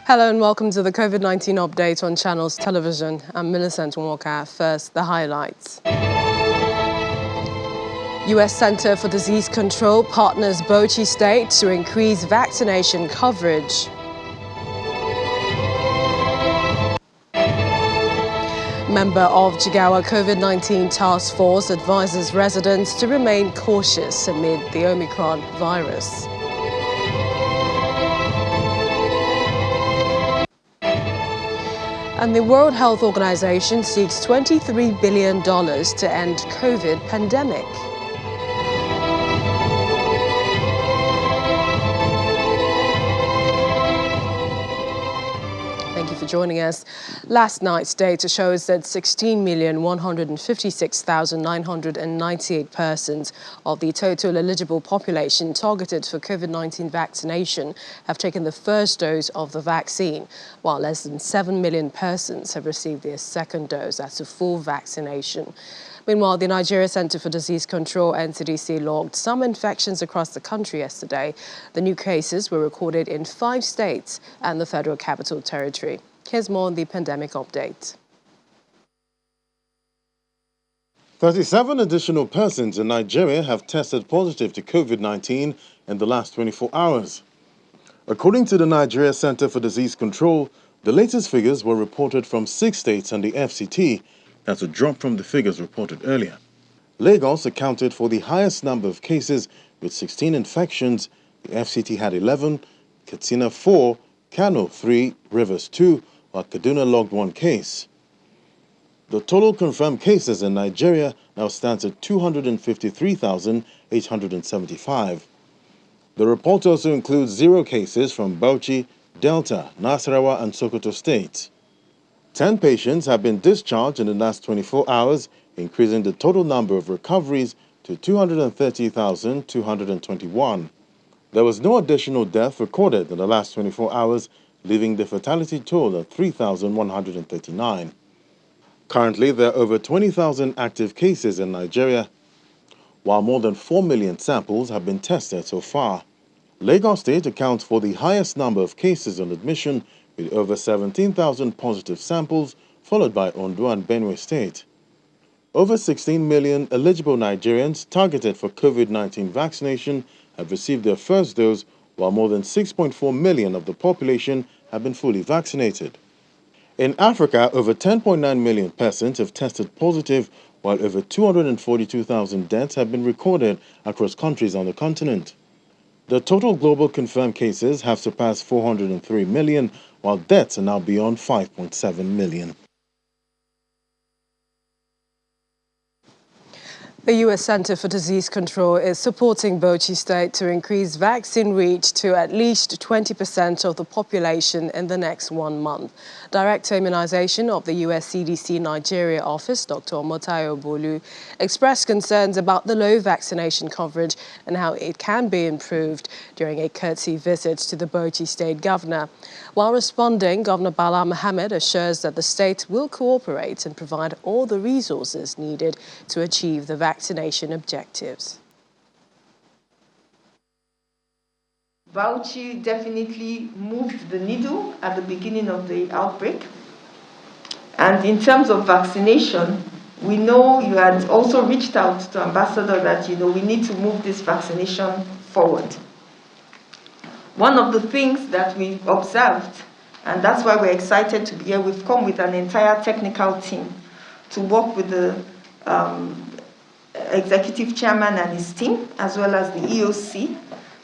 Hello and welcome to the COVID-19 update on Channels Television. I'm Millicent Walker. First, the highlights. U.S. Center for Disease Control partners Bauchi State to increase vaccination coverage. Member of Jigawa COVID-19 task force advises residents to remain cautious amid the Omicron virus. And the World Health Organization seeks $23 billion to end COVID pandemic. Thank you for joining us. Last night's data shows that 16,156,998 persons of the total eligible population targeted for COVID-19 vaccination have taken the first dose of the vaccine, while less than 7 million persons have received their second dose. That's a full vaccination. Meanwhile, the Nigeria Center for Disease Control (NCDC) logged some infections across the country yesterday. The new cases were recorded in 5 states and the Federal Capital Territory. Here's more on the pandemic update. 37 additional persons in Nigeria have tested positive to COVID-19 in the last 24 hours. According to the Nigeria Center for Disease Control, the latest figures were reported from 6 states and the FCT. That's a drop from the figures reported earlier. Lagos accounted for the highest number of cases with 16 infections. The FCT had 11, Katsina 4, Kano 3, Rivers 2, while Kaduna logged 1 case. The total confirmed cases in Nigeria now stands at 253,875. The report also includes 0 cases from Bauchi, Delta, Nasarawa and Sokoto states. 10 patients have been discharged in the last 24 hours, increasing the total number of recoveries to 230,221. There was no additional death recorded in the last 24 hours, leaving the fatality toll at 3,139. Currently, there are over 20,000 active cases in Nigeria, while more than 4 million samples have been tested so far. Lagos State accounts for the highest number of cases on admission, with over 17,000 positive samples, followed by Ondo and Benue State. Over 16 million eligible Nigerians targeted for COVID-19 vaccination have received their first dose, while more than 6.4 million of the population have been fully vaccinated. In Africa, over 10.9 million persons have tested positive, while over 242,000 deaths have been recorded across countries on the continent. The total global confirmed cases have surpassed 403 million, while deaths are now beyond 5.7 million. The U.S. Center for Disease Control is supporting Bauchi State to increase vaccine reach to at least 20% of the population in the next 1 month. Director Immunization of the U.S. CDC Nigeria office, Dr. Omotayo Bolu, expressed concerns about the low vaccination coverage and how it can be improved during a courtesy visit to the Bauchi State governor. While responding, Governor Bala Mohammed assures that the state will cooperate and provide all the resources needed to achieve the vaccination objectives. Bauchi definitely moved the needle at the beginning of the outbreak. And in terms of vaccination, we know you had also reached out to Ambassador that, we need to move this vaccination forward. One of the things that we observed, and that's why we're excited to be here, we've come with an entire technical team to work with the executive chairman and his team, as well as the EOC,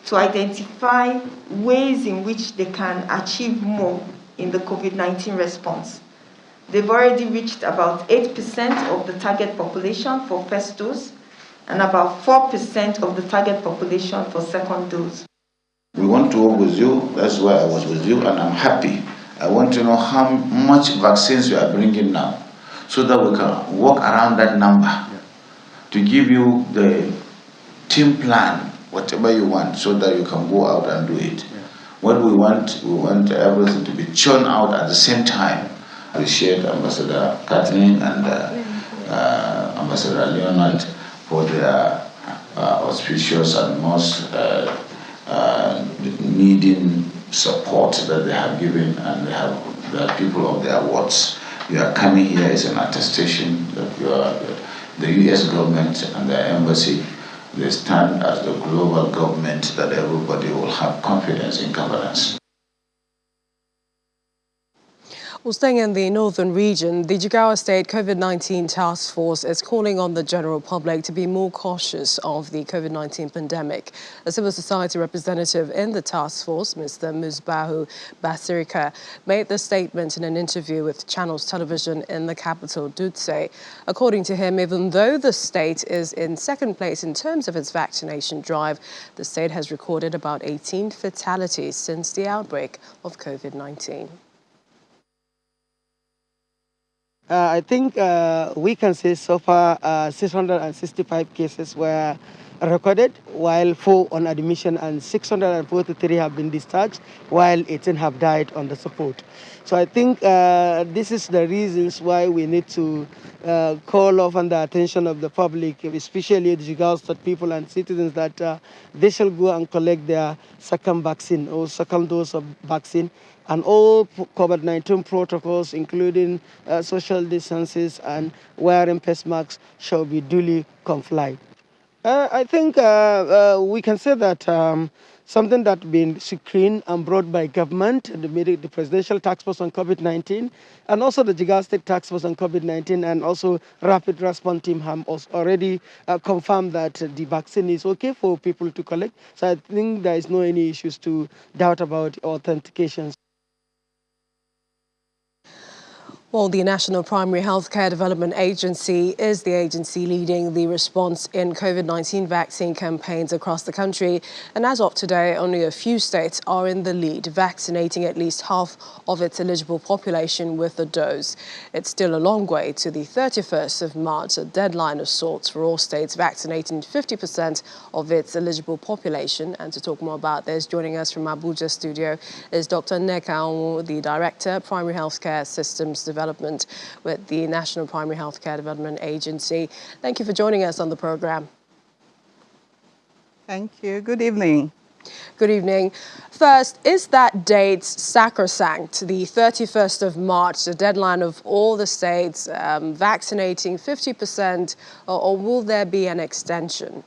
to identify ways in which they can achieve more in the COVID-19 response. They've already reached about 8% of the target population for first dose and about 4% of the target population for second dose. We want to work with you, that's why I was with you, and I'm happy. I want to know how much vaccines you are bringing now, so that we can work around that number to give you the team plan, whatever you want, so that you can go out and do it. What we want everything to be churned out at the same time. I appreciate Ambassador Kathleen and Ambassador Leonard for their auspicious and most needing support that they have given, and they are people of their words. You are coming here as an attestation that you are the U.S. government and the embassy. They stand as the global government that everybody will have confidence in governance. Well, staying in the northern region, the Jigawa State COVID-19 Task Force is calling on the general public to be more cautious of the COVID-19 pandemic. A civil society representative in the task force, Mr. Musbahu Basirika, made the statement in an interview with Channels Television in the capital, Dutse. According to him, even though the state is in second place in terms of its vaccination drive, the state has recorded about 18 fatalities since the outbreak of COVID-19. I think we can say so far 665 cases were recorded, while 4 on admission and 643 have been discharged, while 18 have died on the support. So I think this is the reasons why we need to call off on the attention of the public, especially the Jigawa State people and citizens, that they shall go and collect their second vaccine or second dose of vaccine. And all COVID-19 protocols, including social distances and wearing face masks, shall be duly complied. I think we can say that something that's been screened and brought by government, the Presidential Task Force on COVID-19, and also the Jigawa State Task Force on COVID-19, and also Rapid Response Team have already confirmed that the vaccine is okay for people to collect. So I think there is no any issues to doubt about authentication. Well, the National Primary Healthcare Development Agency is the agency leading the response in COVID-19 vaccine campaigns across the country. And as of today, only a few states are in the lead, vaccinating at least half of its eligible population with a dose. It's still a long way to the 31st of March, a deadline of sorts for all states vaccinating 50% of its eligible population. And to talk more about this, joining us from Abuja studio is Dr. Nneka Onwu, the Director, Primary Healthcare Systems Development with the National Primary Healthcare Development Agency. Thank you for joining us on the program. Thank you. Good evening. Good evening. First, is that date sacrosanct, the 31st of March, the deadline of all the states vaccinating 50%, or will there be an extension?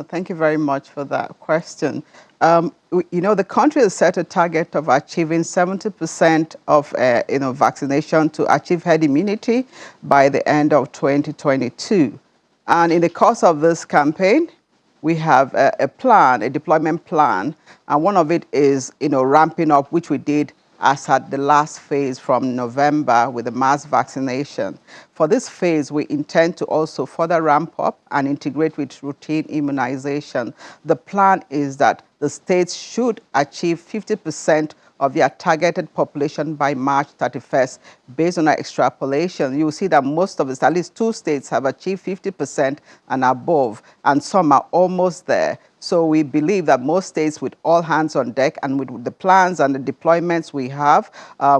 Thank you very much for that question. The country has set a target of achieving 70% of vaccination to achieve herd immunity by the end of 2022. And in the course of this campaign, we have a deployment plan, and one of it is ramping up, which we did as at the last phase from November with the mass vaccination. For this phase, we intend to also further ramp up and integrate with routine immunization. The plan is that the states should achieve 50% of their targeted population by March 31st. Based on our extrapolation, you will see that most of the, at least 2 states have achieved 50% and above, and some are almost there. So we believe that most states, with all hands on deck and with the plans and the deployments we have,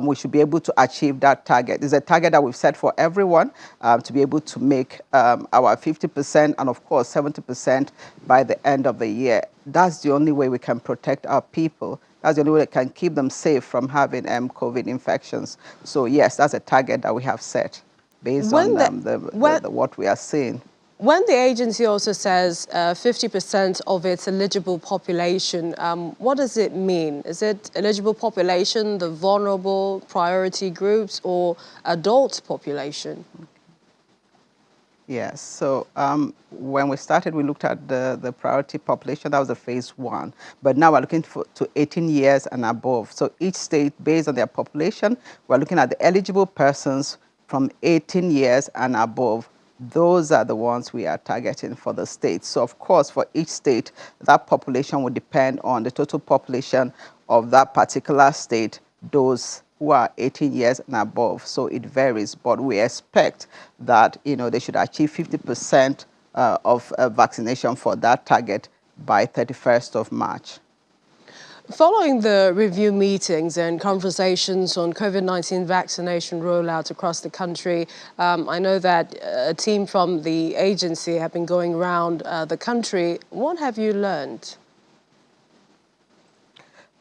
we should be able to achieve that target. It's a target that we've set for everyone to be able to make our 50% and, of course, 70% by the end of the year. That's the only way we can protect our people. That's the only way we can keep them safe from having COVID infections. So, yes, that's a target that we have set based on what we are seeing. When the agency also says 50% of its eligible population, what does it mean? Is it eligible population, the vulnerable priority groups, or adult population? Yes, so when we started, we looked at the priority population. That was the phase 1. But now we're looking to 18 years and above. So each state, based on their population, we're looking at the eligible persons from 18 years and above. Those are the ones we are targeting for the state. So, of course, for each state, that population will depend on the total population of that particular state, those who are 18 years and above. So it varies, but we expect that, they should achieve 50% of vaccination for that target by 31st of March. Following the review meetings and conversations on COVID-19 vaccination rollout across the country, I know that a team from the agency have been going around the country. What have you learned?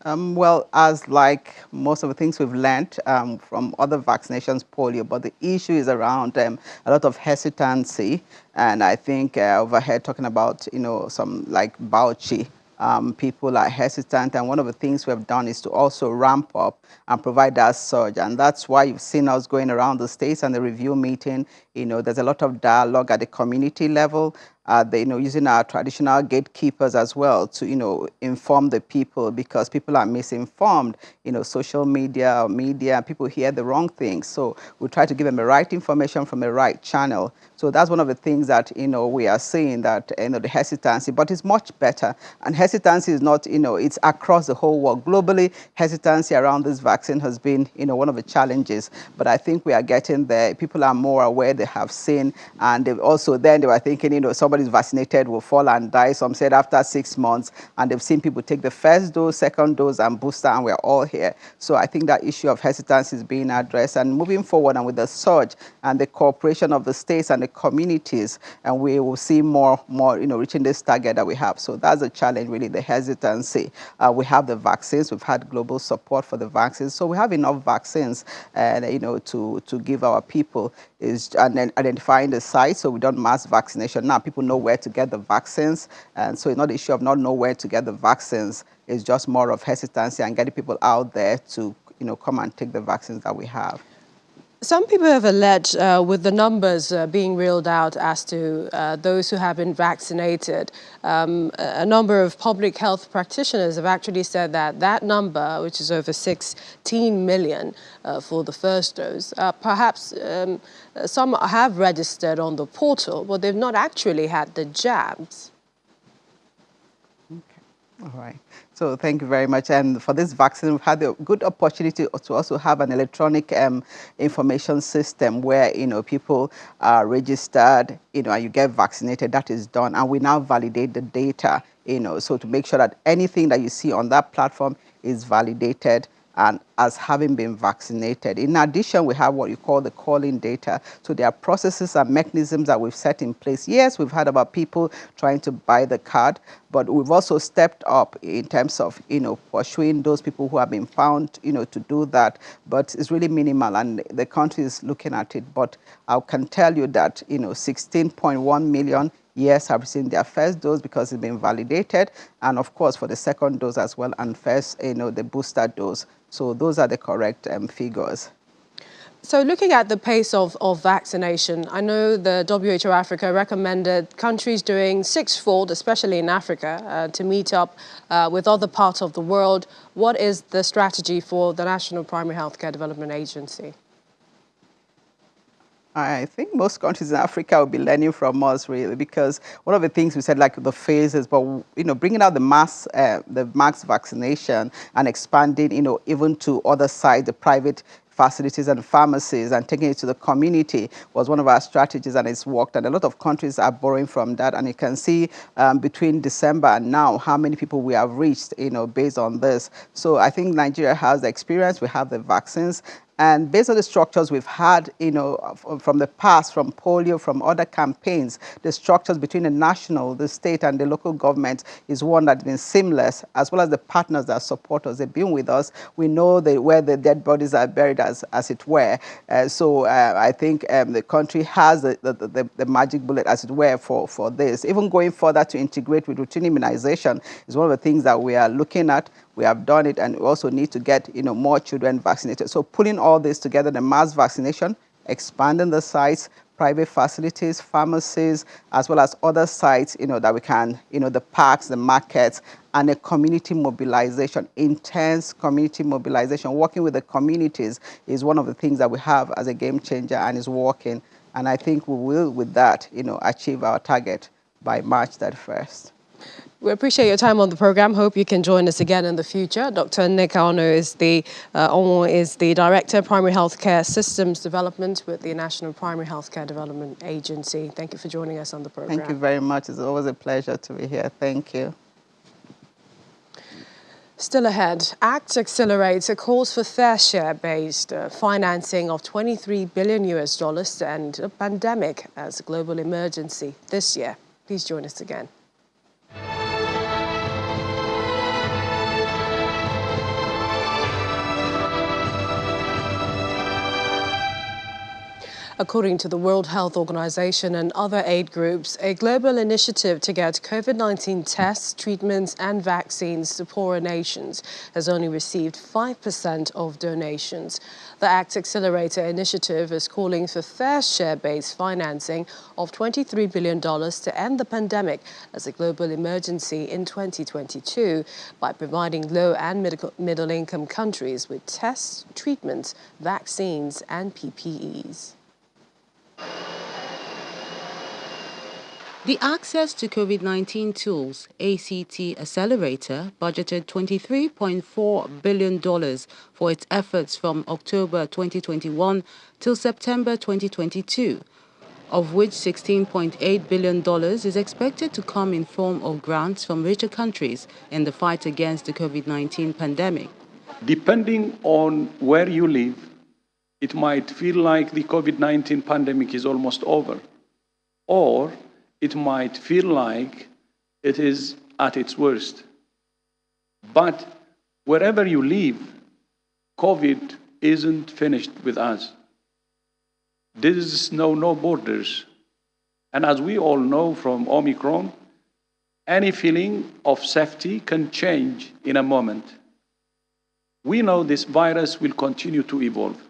Well, as like most of the things we've learned from other vaccinations, polio, but the issue is around a lot of hesitancy. And I think over here talking about, some like Bauchi, people are hesitant. And one of the things we've done is to also ramp up and provide that surge. And that's why you've seen us going around the states and the review meeting. There's a lot of dialogue at the community level. Using our traditional gatekeepers as well to, inform the people, because people are misinformed. Social media or media, people hear the wrong things. So we try to give them the right information from the right channel. So that's one of the things that, we are seeing, that, the hesitancy, but it's much better. And hesitancy is not, it's across the whole world. Globally, hesitancy around this vaccine has been, one of the challenges. But I think we are getting there. People are more aware, they have seen, and they've also, then they were thinking, somebody's vaccinated will fall and die. Some said after 6 months, and they've seen people take the first dose, second dose, and booster, and we're all here. So I think that issue of hesitancy is being addressed, and moving forward, and with the surge and the cooperation of the states and the communities, and we will see more, reaching this target that we have. So that's a challenge, really, the hesitancy. We have the vaccines. We've had global support for the vaccines. So we have enough vaccines, to give our people, and then identifying the sites so we don't mass vaccination. Now people know where to get the vaccines. And so it's not the issue of not know where to get the vaccines. It's just more of hesitancy and getting people out there to, come and take the vaccines that we have. Some people have alleged, with the numbers being reeled out as to those who have been vaccinated, a number of public health practitioners have actually said that that number, which is over 16 million for the first dose, perhaps some have registered on the portal, but they've not actually had the jabs. All right. So thank you very much. And for this vaccine, we've had a good opportunity to also have an electronic information system where, people are registered, and you get vaccinated. That is done. And we now validate the data, so to make sure that anything that you see on that platform is validated and as having been vaccinated. In addition, we have what you call the call-in data. So there are processes and mechanisms that we've set in place. Yes, we've heard about people trying to buy the card, but we've also stepped up in terms of, pursuing those people who have been found, to do that. But it's really minimal, and the country is looking at it. But I can tell you that, 16.1 million yes, have received their first dose because it's been validated, and of course for the second dose as well, and first, the booster dose. So those are the correct figures. So looking at the pace of vaccination, I know the WHO Africa recommended countries doing sixfold, especially in Africa, to meet up with other parts of the world. What is the strategy for the National Primary Healthcare Development Agency? I think most countries in Africa will be learning from us, really, because one of the things we said, like the phases, but, bringing out the mass vaccination and expanding, even to other sides, the private facilities and pharmacies, and taking it to the community was one of our strategies, and it's worked. And a lot of countries are borrowing from that. And you can see between December and now how many people we have reached, based on this. So I think Nigeria has the experience. We have the vaccines. And based on the structures we've had, from the past, from polio, from other campaigns, the structures between the national, the state, and the local government is one that's been seamless, as well as the partners that support us. They've been with us. We know where the dead bodies are buried, as it were. So I think the country has the magic bullet, as it were, for this. Even going further to integrate with routine immunization is one of the things that we are looking at. We have done it, and we also need to get, more children vaccinated. So pulling all this together, the mass vaccination, expanding the sites, private facilities, pharmacies, as well as other sites, that we can, the parks, the markets, and a community mobilization, intense community mobilization. Working with the communities is one of the things that we have as a game changer, and is working. And I think we will, with that, achieve our target by March 31st. We appreciate your time on the program. Hope you can join us again in the future. Dr. Nick Ono is the Director of Primary Healthcare Systems Development with the National Primary Healthcare Development Agency. Thank you for joining us on the program. Thank you very much. It's always a pleasure to be here. Thank you. Still ahead, ACT accelerates a calls for fair share-based financing of $23 billion to end a pandemic as a global emergency this year. Please join us again. According to the World Health Organization and other aid groups, a global initiative to get COVID-19 tests, treatments and vaccines to poorer nations has only received 5% of donations. The ACT Accelerator initiative is calling for fair share-based financing of $23 billion to end the pandemic as a global emergency in 2022 by providing low and middle-income countries with tests, treatments, vaccines and PPEs. The Access to COVID-19 Tools ACT Accelerator budgeted $23.4 billion for its efforts from October 2021 till September 2022, of which $16.8 billion is expected to come in form of grants from richer countries in the fight against the COVID-19 pandemic. Depending on where you live, it might feel like the COVID-19 pandemic is almost over, or it might feel like it is at its worst. But wherever you live, COVID isn't finished with us. There's no borders. And as we all know from Omicron, any feeling of safety can change in a moment. We know this virus will continue to evolve.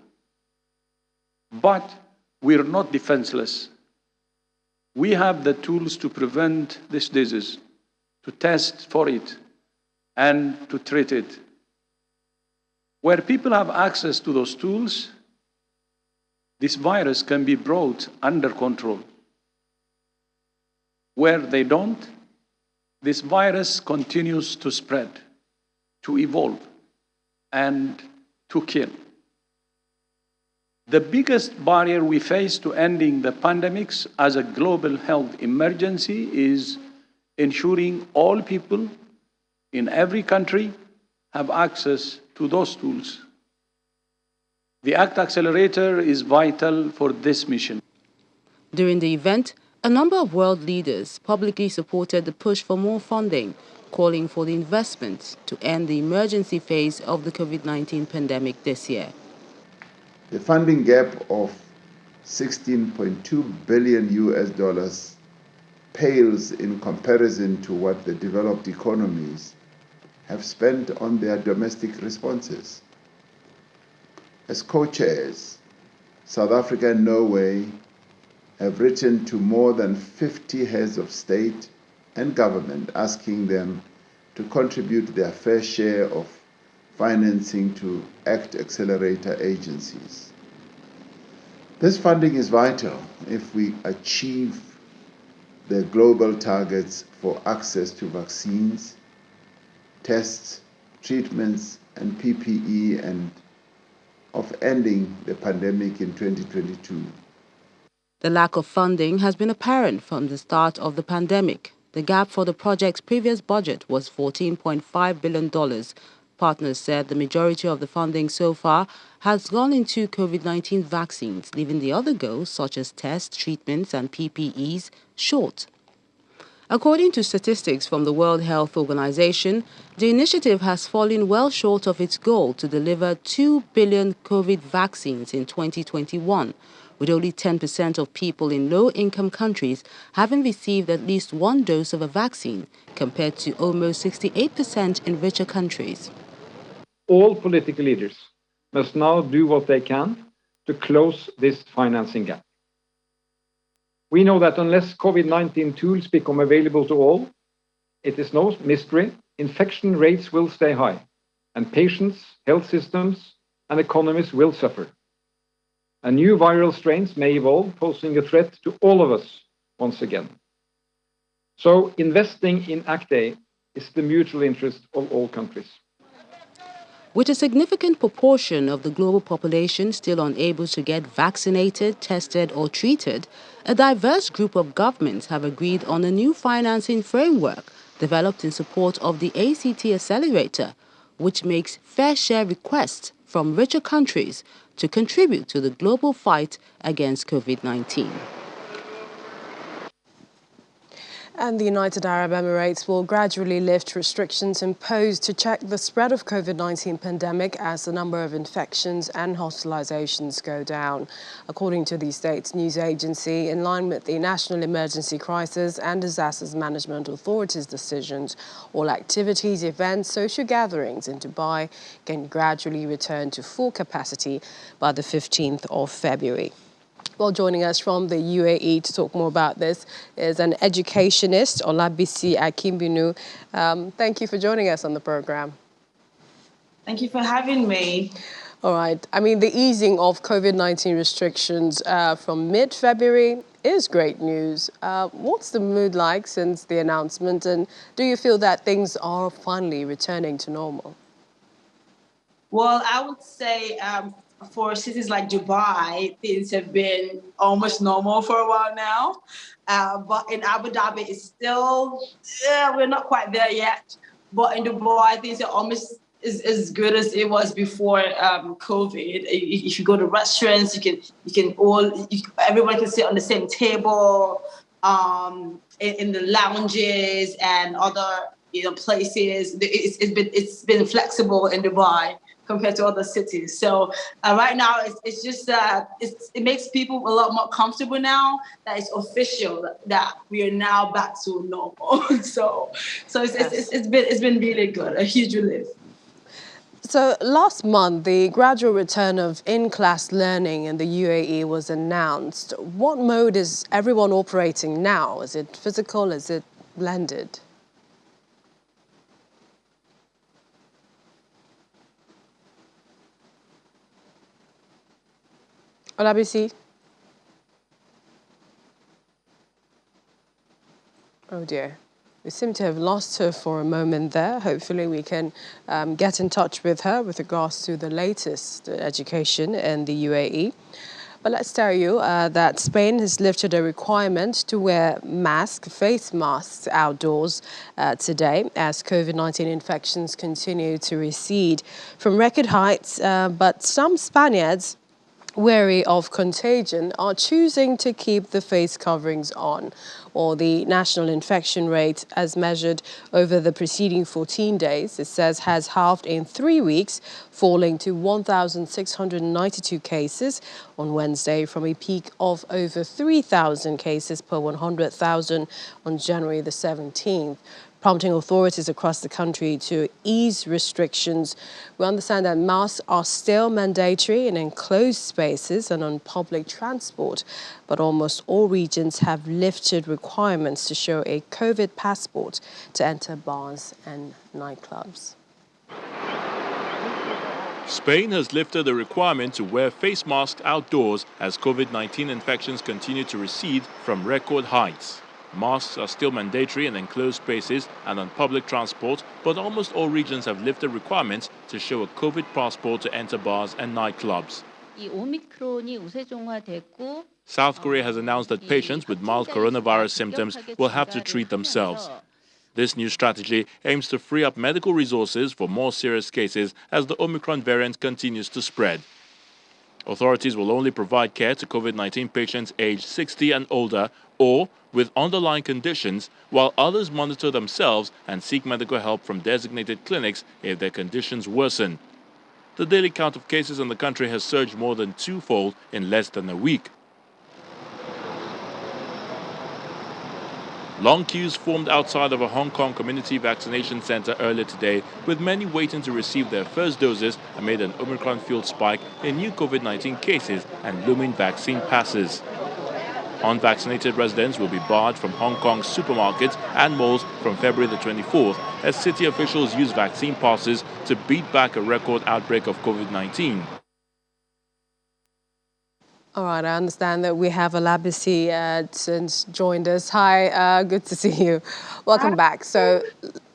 But we're not defenseless. We have the tools to prevent this disease, to test for it, and to treat it. Where people have access to those tools, this virus can be brought under control. Where they don't, this virus continues to spread, to evolve, and to kill. The biggest barrier we face to ending the pandemics as a global health emergency is ensuring all people in every country have access to those tools. The ACT Accelerator is vital for this mission. During the event, a number of world leaders publicly supported the push for more funding, calling for the investment to end the emergency phase of the COVID-19 pandemic this year. The funding gap of $16.2 billion pales in comparison to what the developed economies have spent on their domestic responses. As co-chairs, South Africa and Norway have written to more than 50 heads of state and government asking them to contribute their fair share of financing to ACT Accelerator agencies. This funding is vital if we achieve the global targets for access to vaccines, tests, treatments, and PPE, and of ending the pandemic in 2022. The lack of funding has been apparent from the start of the pandemic. The gap for the project's previous budget was $14.5 billion. Partners said the majority of the funding so far has gone into COVID-19 vaccines, leaving the other goals, such as tests, treatments, and PPEs, short. According to statistics from the World Health Organization, the initiative has fallen well short of its goal to deliver 2 billion COVID vaccines in 2021, with only 10% of people in low-income countries having received at least one dose of a vaccine, compared to almost 68% in richer countries. All political leaders must now do what they can to close this financing gap. We know that unless COVID-19 tools become available to all, it is no mystery, infection rates will stay high, and patients, health systems, and economies will suffer. And new viral strains may evolve, posing a threat to all of us once again. So investing in ACT-A is the mutual interest of all countries. With a significant proportion of the global population still unable to get vaccinated, tested, or treated, a diverse group of governments have agreed on a new financing framework developed in support of the ACT Accelerator, which makes fair share requests from richer countries to contribute to the global fight against COVID-19. And the United Arab Emirates will gradually lift restrictions imposed to check the spread of COVID-19 pandemic as the number of infections and hospitalizations go down. According to the state's news agency, in line with the National Emergency Crisis and Disasters Management Authority's decisions, all activities, events, social gatherings in Dubai can gradually return to full capacity by the 15th of February. Well, joining us from the UAE to talk more about this is an educationist, Olabisi Akimbinu. Thank you for joining us on the program. Thank you for having me. All right. I mean, the easing of COVID-19 restrictions from mid-February is great news. What's the mood like since the announcement, and do you feel that things are finally returning to normal? Well, I would say for cities like Dubai, things have been almost normal for a while now. But in Abu Dhabi, it's still, we're not quite there yet. But in Dubai, things are almost as good as it was before COVID. If you go to restaurants, everyone can sit on the same table, in the lounges and other places. It's been flexible in Dubai compared to other cities. So right now, it's just it makes people a lot more comfortable now that it's official that we are now back to normal. so it's been really good, a huge relief. So last month, the gradual return of in-class learning in the UAE was announced. What mode is everyone operating now? Is it physical? Is it blended? Olabisi? Oh dear. We seem to have lost her for a moment there. Hopefully we can get in touch with her with regards to the latest education in the UAE. But let's tell you that Spain has lifted a requirement to wear face masks outdoors today as COVID-19 infections continue to recede from record heights. But some Spaniards, wary of contagion, are choosing to keep the face coverings on, or the national infection rate as measured over the preceding 14 days, it says, has halved in 3 weeks, falling to 1,692 cases on Wednesday from a peak of over 3,000 cases per 100,000 on January the 17th. Prompting authorities across the country to ease restrictions. We understand that masks are still mandatory in enclosed spaces and on public transport, but almost all regions have lifted requirements to show a COVID passport to enter bars and nightclubs. Spain has lifted the requirement to wear face masks outdoors as COVID-19 infections continue to recede from record heights. Masks are still mandatory in enclosed spaces and on public transport, but almost all regions have lifted requirements to show a COVID passport to enter bars and nightclubs. South Korea has announced that patients with mild coronavirus symptoms will have to treat themselves. This new strategy aims to free up medical resources for more serious cases as the Omicron variant continues to spread. Authorities will only provide care to COVID-19 patients aged 60 and older or with underlying conditions, while others monitor themselves and seek medical help from designated clinics if their conditions worsen. The daily count of cases in the country has surged more than twofold in less than a week. Long queues formed outside of a Hong Kong community vaccination center earlier today, with many waiting to receive their first doses amid an Omicron-fueled spike in new COVID-19 cases and looming vaccine passes. Unvaccinated residents will be barred from Hong Kong's supermarkets and malls from February the 24th as city officials use vaccine passes to beat back a record outbreak of COVID-19. All right, I understand that we have Olabisi since joined us. Hi, good to see you. Welcome back. So,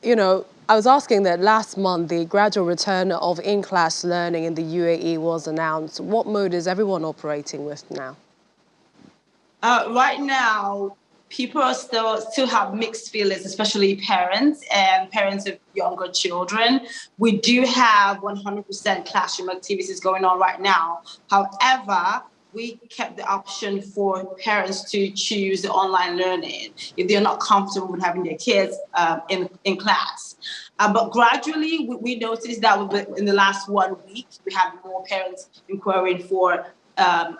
I was asking that last month the gradual return of in-class learning in the UAE was announced. What mode is everyone operating with now? Right now, people still have mixed feelings, especially parents of younger children. We do have 100% classroom activities going on right now. However, we kept the option for parents to choose the online learning if they're not comfortable with having their kids in class. But gradually, we noticed that in the last 1 week, we have more parents inquiring for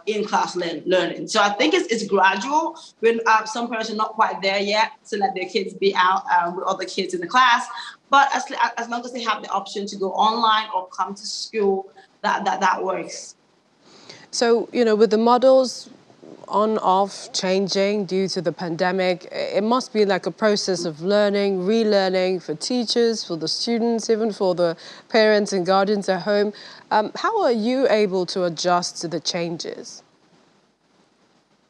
in-class learning. So I think it's gradual. When some parents are not quite there yet to let their kids be out with other kids in the class. But as long as they have the option to go online or come to school, that works. So, with the models on, off, changing due to the pandemic, it must be like a process of learning, relearning for teachers, for the students, even for the parents and guardians at home. How are you able to adjust to the changes?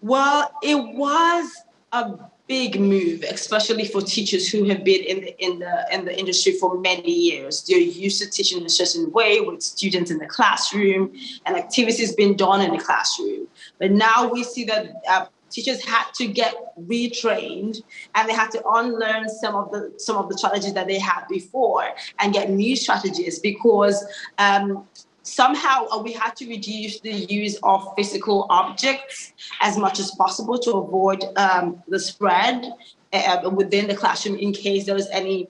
Well, it was a big move, especially for teachers who have been in the industry for many years. They're used to teaching in a certain way with students in the classroom and activities being done in the classroom. But now we see that teachers had to get retrained and they had to unlearn some of the strategies that they had before and get new strategies because somehow we had to reduce the use of physical objects as much as possible to avoid the spread within the classroom in case there was any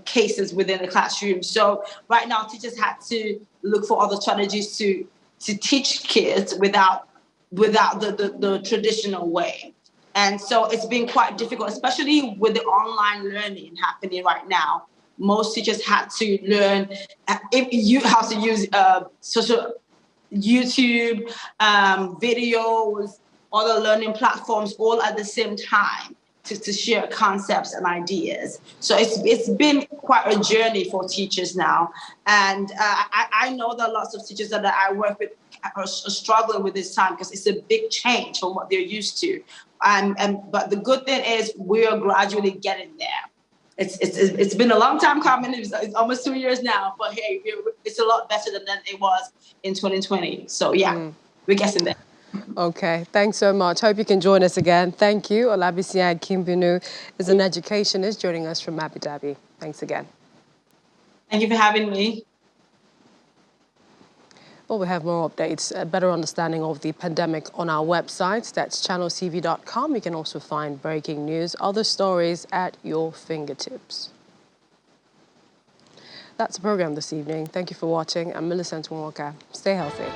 cases within the classroom. So right now, teachers had to look for other strategies to teach kids without the traditional way. And so it's been quite difficult, especially with the online learning happening right now. Most teachers had to learn how to use social YouTube, videos, other learning platforms all at the same time to share concepts and ideas. So it's been quite a journey for teachers now. And I know that lots of teachers that I work with are struggling with this time because it's a big change from what they're used to. But the good thing is we are gradually getting there. It's been a long time coming. It's almost 2 years now, but hey, it's a lot better than it was in 2020. So yeah, we're getting there. Okay, thanks so much. Hope you can join us again. Thank you. Olabisi Kimbinu is an educationist joining us from Abu Dhabi. Thanks again. Thank you for having me. Well, we have more updates, a better understanding of the pandemic on our website. That's channeltv.com. You can also find breaking news, other stories at your fingertips. That's the program this evening. Thank you for watching. I'm Millicent Walker. Stay healthy.